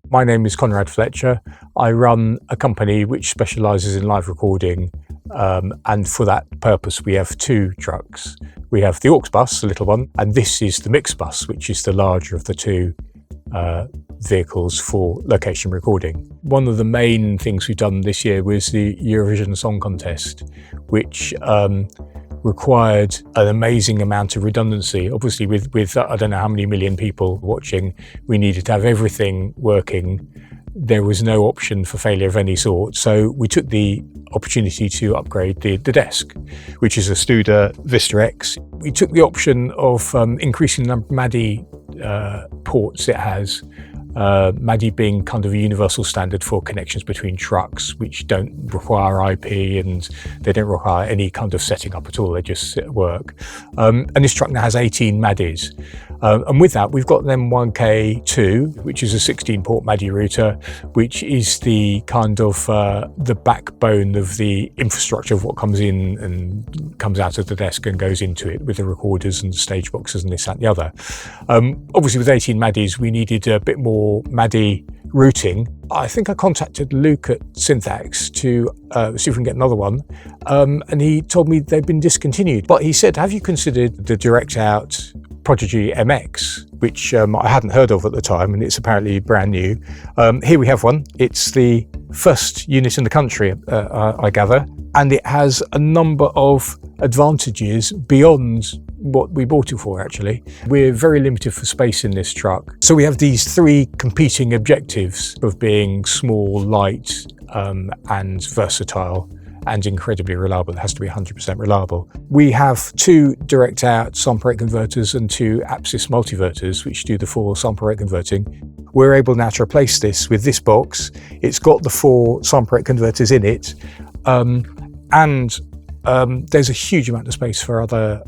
My name is Conrad Fletcher. I run a company which specialises in live recording, and for that purpose we have two trucks. We have the aux bus, the little one, and this is the Mixbus, which is the larger of the two vehicles for location recording. One of the main things we've done this year was the Eurovision Song Contest, which required an amazing amount of redundancy. Obviously with I don't know how many million people watching, we needed to have everything working. There was no option for failure of any sort. So we took the opportunity to upgrade the desk, which is a Studer Vista X. We took the option of increasing the number of MADI ports it has. MADI being kind of a universal standard for connections between trucks, which don't require IP and they don't require any kind of setting up at all, they just work. And this truck now has 18 MADIs. And with that, we've got an M1K2, which is a 16-port MADI router, which is the kind of the backbone of the infrastructure of what comes in and comes out of the desk and goes into it with the recorders and stage boxes and this, that and the other. Obviously with 18 MADIs, we needed a bit more MADI routing. I think I contacted Luke at Syntax to see if we can get another one, and he told me they've been discontinued. But he said, have you considered the DirectOut Prodigy.MX, which I hadn't heard of at the time, and it's apparently brand new. Here we have one. It's the first unit in the country, I gather, and it has a number of advantages beyond what we bought it for, actually. We're very limited for space in this truck. So we have these three competing objectives of being small, light, and versatile, and incredibly reliable. It has to be 100% reliable. We have two DirectOut sample rate converters and two Apsys multiverters, which do the full sample rate converting. We're able now to replace this with this box. It's got the four sample rate converters in it, and there's a huge amount of space for other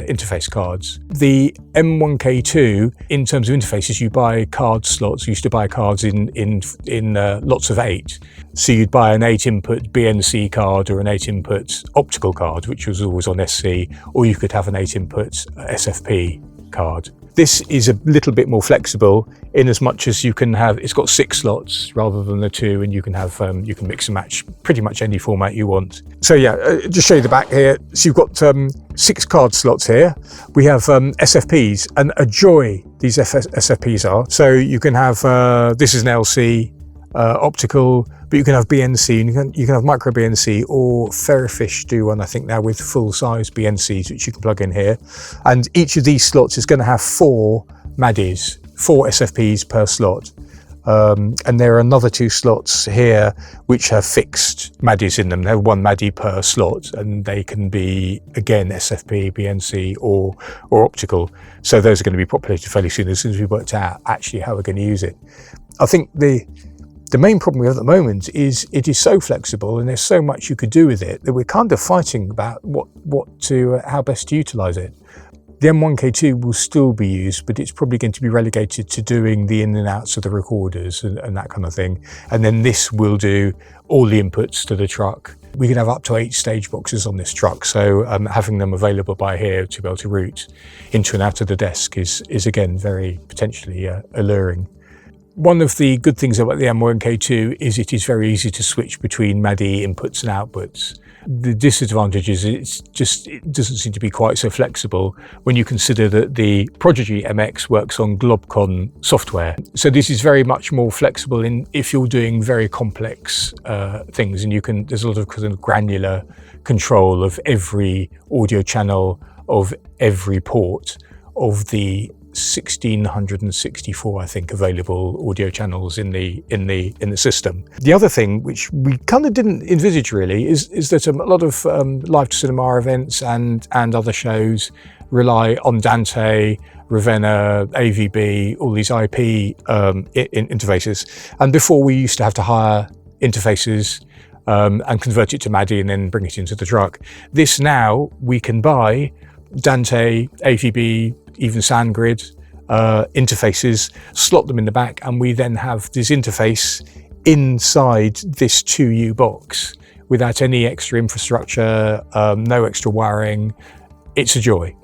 interface cards. The M1K2, in terms of interfaces, you buy card slots. You used to buy cards in lots of 8. So you'd buy an 8-input BNC card or an 8-input optical card, which was always on SC, or you could have an 8-input SFP card. This is a little bit more flexible in as much as you can have, it's got 6 slots rather than the 2, and you can have, you can mix and match pretty much any format you want. So yeah, just show you the back here. So you've got 6 card slots here. We have SFPs, and a joy these SFPs are. So you can have, this is an LC, optical, but you can have BNC, and you can have micro BNC, or Ferrofish do one, I think now, with full-size BNCs, which you can plug in here. And each of these slots is going to have 4 MADIs, 4 SFPs per slot. And there are another 2 slots here which have fixed MADIs in them. They have 1 MADI per slot, and they can be, again, SFP, BNC, or optical. So those are going to be populated fairly soon, as soon as we worked out actually how we're going to use it. I think the main problem we have at the moment is it is so flexible, and there's so much you could do with it, that we're kind of fighting about how best to utilise it. The M1K2 will still be used, but it's probably going to be relegated to doing the in and outs of the recorders and that kind of thing. And then this will do all the inputs to the truck. We can have up to 8 stage boxes on this truck, so having them available by here to be able to route into and out of the desk is again very potentially alluring. One of the good things about the M1K2 is it is very easy to switch between MADI inputs and outputs. The disadvantage is it doesn't seem to be quite so flexible when you consider that the Prodigy.MX works on Globcon software. So this is very much more flexible in if you're doing very complex things, and there's a lot of kind of granular control of every audio channel, of every port, of the 1,664, I think, available audio channels in the system. The other thing, which we kind of didn't envisage really, is that a lot of live to cinema events and other shows rely on Dante, Ravenna, AVB, all these IP interfaces. And before, we used to have to hire interfaces and convert it to MADI and then bring it into the truck. This now, we can buy Dante, AVB, even SoundGrid interfaces, slot them in the back, and we then have this interface inside this 2U box without any extra infrastructure, no extra wiring. It's a joy.